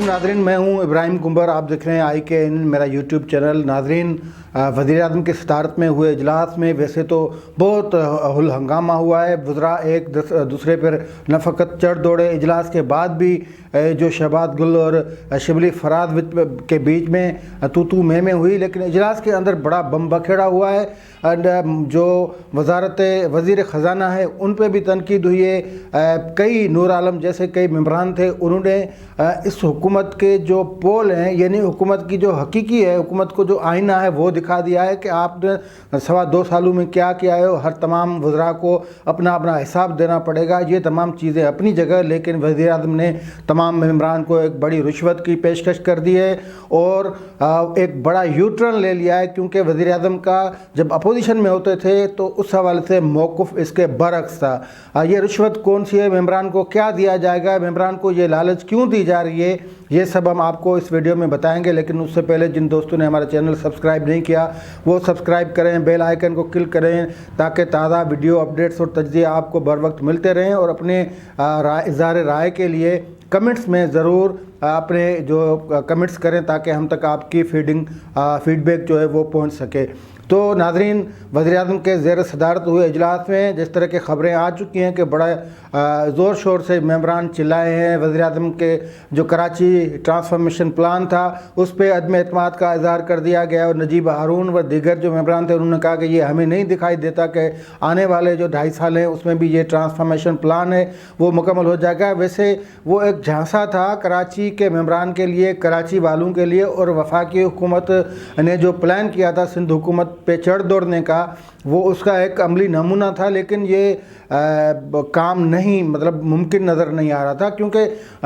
नाज़रीन, मैं हूं इब्राहिम कुंबर। आप देख रहे हैं IKN मेरा यूट्यूब चैनल। नाज़रीन, वज़ीर-ए-आज़म के सदारत में हुए इजलास में वैसे तो बहुत हुल हंगामा हुआ है। वज़रा एक दूसरे पर न फ़कत चढ़ दौड़े। इजलास के बाद भी जो शहबाज गुल और शिबली फराज के बीच में तू मैं हुई, लेकिन इजलास के अंदर बड़ा बम बखेड़ा हुआ है। जो वज़ीर ख़ज़ाना है उन पर भी तनकीद हुई है। कई नूर आलम जैसे कई मेंबरान थे, उन्होंने इस हुकूमत के जो पोल हैं, यानी हुकूमत की जो हकीकी है, हुकूमत को जो आईना है वो दिखा दिया है कि आपने 2.25 सालों में क्या किया है। हर तमाम वज़रा को अपना अपना हिसाब देना पड़ेगा। ये तमाम चीज़ें अपनी जगह, लेकिन वज़ीर-ए-आज़म ने तमाम मेंबरान को एक बड़ी रिश्वत की पेशकश कर दी है और एक बड़ा यू टर्न ले लिया है, क्योंकि वज़ीर-ए-आज़म का जब अपोजिशन में होते थे तो उस हवाले से मौक़िफ़ इसके बरक्स था। ये रिश्वत कौन सी है, मेंबरान को क्या दिया जाएगा, मेंबरान को ये लालच क्यों दी जा रही है, ये सब हम आपको इस वीडियो में बताएंगे। लेकिन उससे पहले जिन दोस्तों ने हमारा चैनल सब्सक्राइब नहीं किया वो सब्सक्राइब करें, बेल आइकन को क्लिक करें ताकि ताज़ा वीडियो अपडेट्स और तजज़िया आपको बर वक्त मिलते रहें। और अपने इज़हार राय के लिए कमेंट्स में ज़रूर अपने जो कमेंट्स करें ताकि हम तक आपकी फीडबैक जो है वो पहुंच सके। तो नाज़रीन, वज़ीर-ए-आज़म के ज़ेर सदारत हुए इजलास में जिस तरह की ख़बरें आ चुकी हैं कि बड़ा ज़ोर शोर से मेंबरान चिल्लाए हैं। वज़ीर-ए-आज़म के जो कराची ट्रांसफॉर्मेशन प्लान था उस पर अदम एतमाद का इज़हार कर दिया गया और नजीब हारून व दीगर जो मेंबरान थे उन्होंने कहा कि ये हमें नहीं दिखाई देता कि आने वाले जो 2.5 साल हैं उसमें भी ये ट्रांसफॉर्मेशन प्लान है वो मुकम्मल हो जाएगा। वैसे वो एक झांसा था कराची के मेंबरान के लिए, कराची वालों के लिए, और वफाकी हुकूमत ने जो प्लान किया था सिंध हुकूमत पे चढ़ दौड़ने का, वो उसका एक अमली नमूना था। लेकिन ये काम नहीं, मतलब मुमकिन नज़र नहीं आ रहा था, क्योंकि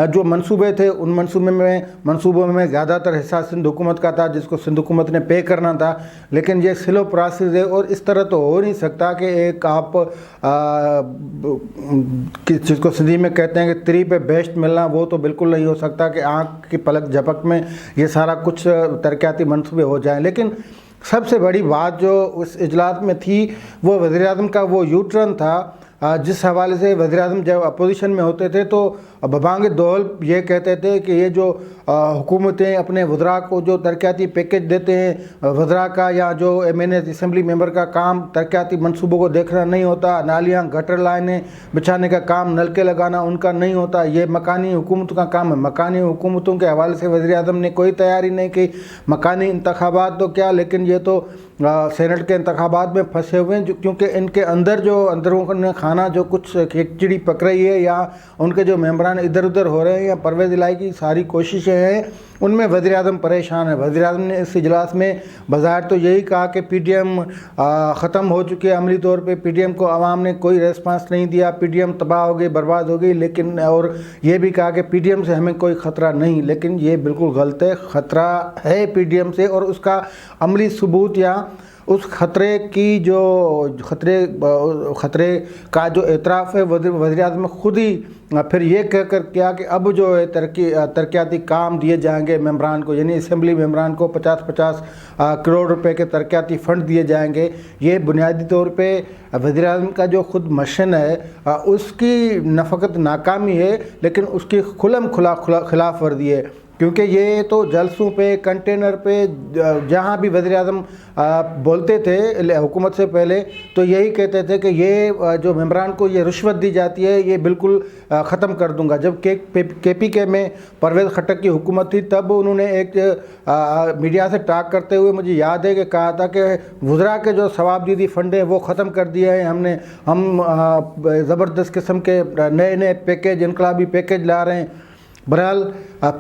जो मंसूबे थे उन मंसूबों में ज़्यादातर हिस्सा सिंध हुकूमत का था जिसको सिंध हुकूमत ने पे करना था। लेकिन ये स्लो प्रोसेस है और इस तरह तो हो नहीं सकता कि एक आप जिसको सिंधी में कहते हैं कि त्री पे बेस्ट मिलना, वो तो बिल्कुल नहीं हो सकता कि आँख की पलक झपक में ये सारा कुछ तरक्याती मंसूबे हो जाएँ। लेकिन सबसे बड़ी बात जो उस इजलास में थी वो वज़ीर-ए-आज़म का वो यू टर्न था, जिस हवाले से वज़ीर-ए-आज़म जब अपोजिशन में होते थे तो बबांग दौल ये कहते थे कि ये जो हुकूमतें अपने वज़रा को जो तरक्याती पैकेज देते हैं, वज़रा का या जो MNA असम्बली मेंबर का काम तरक्याती मंसूबों को देखना नहीं होता, नालियाँ गटर लाइनें बिछाने का काम, नलके लगाना उनका नहीं होता, ये मकानी हुकूमत का काम है। मकानी हुकूमतों के हवाले से वज़ीर-ए-आज़म ने कोई तैयारी नहीं की। मकानी इंतखाबात तो क्या, लेकिन ये तो सेनेट के इंतखाबात में फंसे हुए हैं, क्योंकि इनके अंदर जो अंदरों खाना जो कुछ खिचड़ी पक रही है या उनके जो मेंबरान इधर उधर हो रहे हैं या परवेज़ इलाही की सारी कोशिशें हैं, उनमें वज़ीर-ए-आज़म परेशान है। वज़ीर-ए-आज़म ने इस इजलास में बज़ाहिर तो यही कहा कि PDM ख़त्म हो चुकी है। अमली तौर पे PDM को आवाम ने कोई रेस्पॉन्स नहीं दिया, PDM तबाह हो गई, बर्बाद हो गई। लेकिन और ये भी कहा कि PDM से हमें कोई ख़तरा नहीं, लेकिन ये बिल्कुल गलत है। ख़तरा है PDM से, और उसका अमली सबूत या उस ख़तरे की जो ख़तरे का जो एतराफ़ है वज़ीर-ए-आज़म खुद ही फिर ये कहकर किया कि अब जो है तरक्याती काम दिए जाएंगे मेंबरान को, यानी असम्बली मेंबरान को 50-50 करोड़ रुपए के तरक्याती फ़ंड दिए जाएंगे। ये बुनियादी तौर पे वज़ीर-ए-आज़म का जो खुद मिशन है उसकी न फ़कत नाकामी है, लेकिन उसकी खुला खिलाफ वर्जी है। क्योंकि ये तो जलसों पे, कंटेनर पे, जहाँ भी वज़ीर-ए-आज़म बोलते थे हुकूमत से पहले तो यही कहते थे कि ये जो मेंबरान को ये रिश्वत दी जाती है ये बिल्कुल ख़त्म कर दूंगा। जब KPK में परवेज़ खट्टक की हुकूमत थी तब उन्होंने एक मीडिया से टॉक करते हुए मुझे याद है कि कहा था कि वज़रा के जो सवाबदीदी फ़ंड है वो ख़त्म कर दिया है हमने, हम ज़बरदस्त किस्म के नए पैकेज, इनकलाबी पैकेज ला रहे हैं। बहरहाल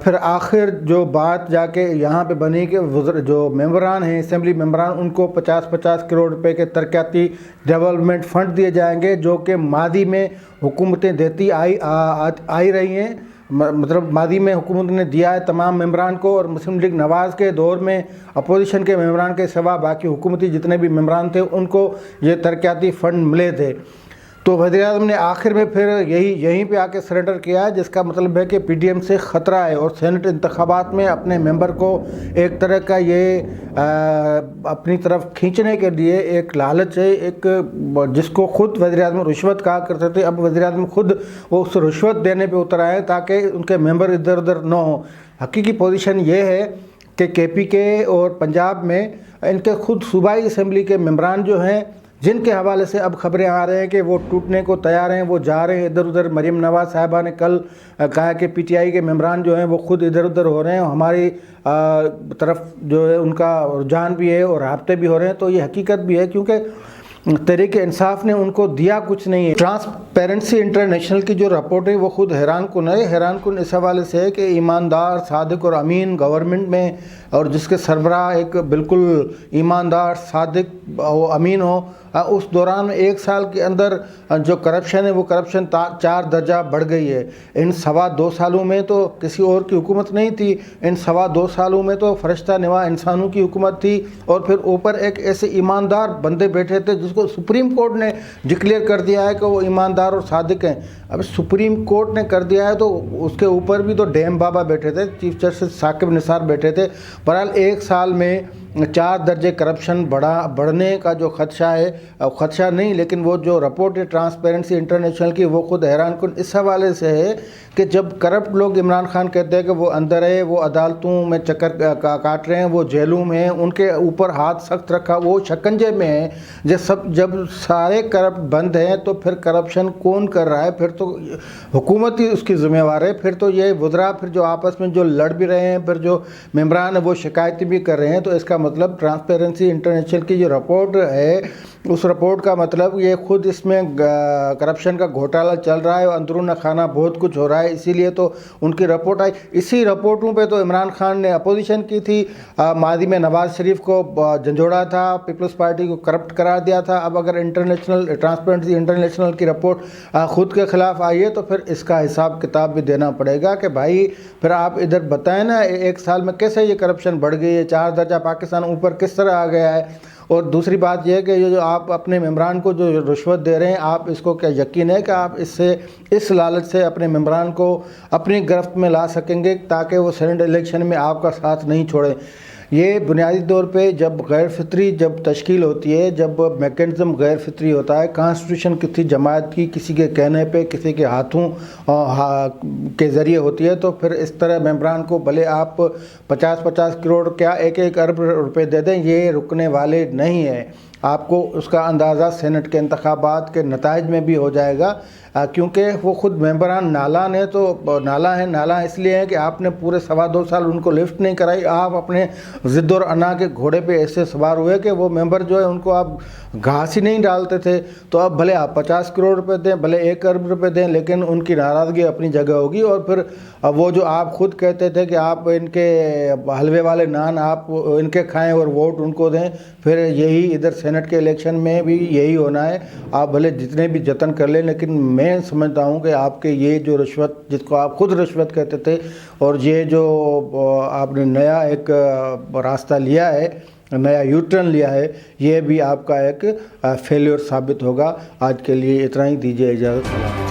फिर आखिर जो बात जाके यहाँ पे बनी कि जो मेंबरान हैं, असम्बली मेंबरान, उनको 50-50 करोड़ रुपए के तरक्याती डेवलपमेंट फ़ंड दिए जाएंगे, जो कि मादी में हुकूमतें देती आई रही हैं। मतलब मादी में हुकूमत ने दिया है तमाम मेंबरान को, और मुस्लिम लीग नवाज़ के दौर में अपोजिशन के मेंबरान के सिवा बाकी हुकूमती जितने भी मेंबरान थे उनको ये तरक्याती फ़ंड मिले थे। تو وزیر اعظم نے آخر میں پھر یہیں پہ آ کے سرنڈر کیا ہے، جس کا مطلب ہے کہ پی ڈی ایم سے خطرہ ہے، اور سینٹ انتخابات میں اپنے ممبر کو ایک طرح کا یہ اپنی طرف کھینچنے کے لیے ایک لالچ ہے، ایک جس کو خود وزیر اعظم رشوت کہا کرتے تھے، اب وزیر اعظم خود وہ اس رشوت دینے پہ اتر آئے تاکہ ان کے ممبر ادھر ادھر نہ ہوں۔ حقیقی پوزیشن یہ ہے کہ کے پی کے اور پنجاب میں ان کے خود صوبائی اسمبلی کے ممبران جو ہیں، جن کے حوالے سے اب خبریں آ رہے ہیں کہ وہ ٹوٹنے کو تیار ہیں، وہ جا رہے ہیں ادھر ادھر۔ مریم نواز صاحبہ نے کل کہا کہ پی ٹی آئی کے ممبران جو ہیں وہ خود ادھر ادھر ہو رہے ہیں، ہماری طرف جو ہے ان کا رجحان بھی ہے اور رابطے بھی ہو رہے ہیں۔ تو یہ حقیقت بھی ہے، کیونکہ تحریک انصاف نے ان کو دیا کچھ نہیں ہے۔ ٹرانسپیرنسی انٹرنیشنل کی جو رپورٹ ہے وہ خود حیران کن ہے، حیران کن اس حوالے سے ہے کہ ایماندار، صادق اور امین گورنمنٹ میں، اور جس کے سربراہ ایک بالکل ایماندار، صادق اور امین ہو، اس دوران ایک سال کے اندر جو کرپشن ہے وہ کرپشن 4 درجہ بڑھ گئی ہے۔ ان 2.25 سالوں میں تو کسی اور کی حکومت نہیں تھی، ان 2.25 سالوں میں تو فرشتہ نوا انسانوں کی حکومت تھی، اور پھر اوپر ایک ایسے ایماندار بندے بیٹھے تھے جس کو سپریم کورٹ نے ڈکلیئر کر دیا ہے کہ وہ ایماندار اور صادق ہیں۔ اب سپریم کورٹ نے کر دیا ہے تو اس کے اوپر بھی تو ڈیم بابا بیٹھے تھے، چیف جسٹس ثاقب نثار بیٹھے تھے۔ بہرحال ایک سال میں 4 درجے کرپشن بڑھنے کا جو خدشہ ہے، خدشہ نہیں لیکن وہ جو رپورٹ ہے ٹرانسپیرنسی انٹرنیشنل کی، وہ خود حیران کن اس حوالے سے ہے کہ جب کرپٹ لوگ عمران خان کہتے ہیں کہ وہ اندر ہے، وہ عدالتوں میں چکر کاٹ رہے ہیں، وہ جیلوں میں ہیں، ان کے اوپر ہاتھ سخت رکھا، وہ شکنجے میں ہیں، جب سارے کرپٹ بند ہیں تو پھر کرپشن کون کر رہا ہے؟ پھر تو حکومت ہی اس کی ذمہ وار ہے۔ پھر تو یہ وزراء پھر جو آپس میں جو لڑ بھی رہے ہیں، پھر جو ممبران ہیں وہ شکایتیں بھی کر رہے ہیں، تو اس کا مطلب ٹرانسپیرنسی انٹرنیشنل کی جو رپورٹ ہے، اس رپورٹ کا مطلب یہ خود اس میں کرپشن کا گھوٹالہ چل رہا ہے، اندرون خانہ بہت کچھ ہو رہا ہے، اسی لیے تو ان کی رپورٹ آئی۔ اسی رپورٹوں پہ تو عمران خان نے اپوزیشن کی تھی، ماضی میں نواز شریف کو جھنجھوڑا تھا، پیپلز پارٹی کو کرپٹ قرار دیا تھا۔ اب اگر ٹرانسپیرنسی انٹرنیشنل کی رپورٹ خود کے خلاف آئی ہے تو پھر اس کا حساب کتاب بھی دینا پڑے گا کہ بھائی پھر آپ ادھر بتائیں نا، ایک سال میں کیسے یہ کرپشن بڑھ گئی ہے، 4 درجہ پاکستان اوپر کس طرح آ گیا ہے۔ اور دوسری بات یہ ہے کہ جو آپ اپنے ممبران کو جو رشوت دے رہے ہیں، آپ اس کو کیا یقین ہے کہ آپ اس لالچ سے اپنے ممبران کو اپنی گرفت میں لا سکیں گے تاکہ وہ سینٹ الیکشن میں آپ کا ساتھ نہیں چھوڑیں؟ یہ بنیادی طور پہ جب غیر فطری جب تشکیل ہوتی ہے، جب میکینزم غیر فطری ہوتا ہے، کانسٹیٹیوشن کسی جماعت کی کسی کے کہنے پہ کسی کے ہاتھوں کے ذریعے ہوتی ہے، تو پھر اس طرح ممبران کو بھلے آپ 50 کروڑ کیا 1 ارب روپے دے دیں، یہ رکنے والے نہیں ہیں۔ آپ کو اس کا اندازہ سینٹ کے انتخابات کے نتائج میں بھی ہو جائے گا، کیونکہ وہ خود ممبران نالاں ہیں۔ تو نالاں اس لیے ہیں کہ آپ نے پورے 2.25 سال ان کو لفٹ نہیں کرائی، آپ اپنے ضد اور انا کے گھوڑے پہ ایسے سوار ہوئے کہ وہ ممبر جو ہے ان کو آپ گھاس ہی نہیں ڈالتے تھے۔ تو اب بھلے آپ 50 کروڑ روپے دیں، بھلے 1 ارب روپے دیں، لیکن ان کی ناراضگی اپنی جگہ ہوگی۔ اور پھر وہ جو آپ خود کہتے تھے کہ آپ ان کے حلوے والے نان آپ ان کے کھائیں اور ووٹ ان کو دیں، پھر یہی ادھر سینٹ کے الیکشن میں بھی یہی ہونا ہے۔ آپ بھلے جتنے بھی جتن کر لیں، لیکن میں سمجھتا ہوں کہ آپ کے یہ جو رشوت، جس کو آپ خود رشوت کہتے تھے، اور یہ جو آپ نے نیا ایک راستہ لیا ہے، نیا یو ٹرن لیا ہے، یہ بھی آپ کا ایک فیلیور ثابت ہوگا۔ آج کے لیے اتنا ہی، دیجیے اجازت۔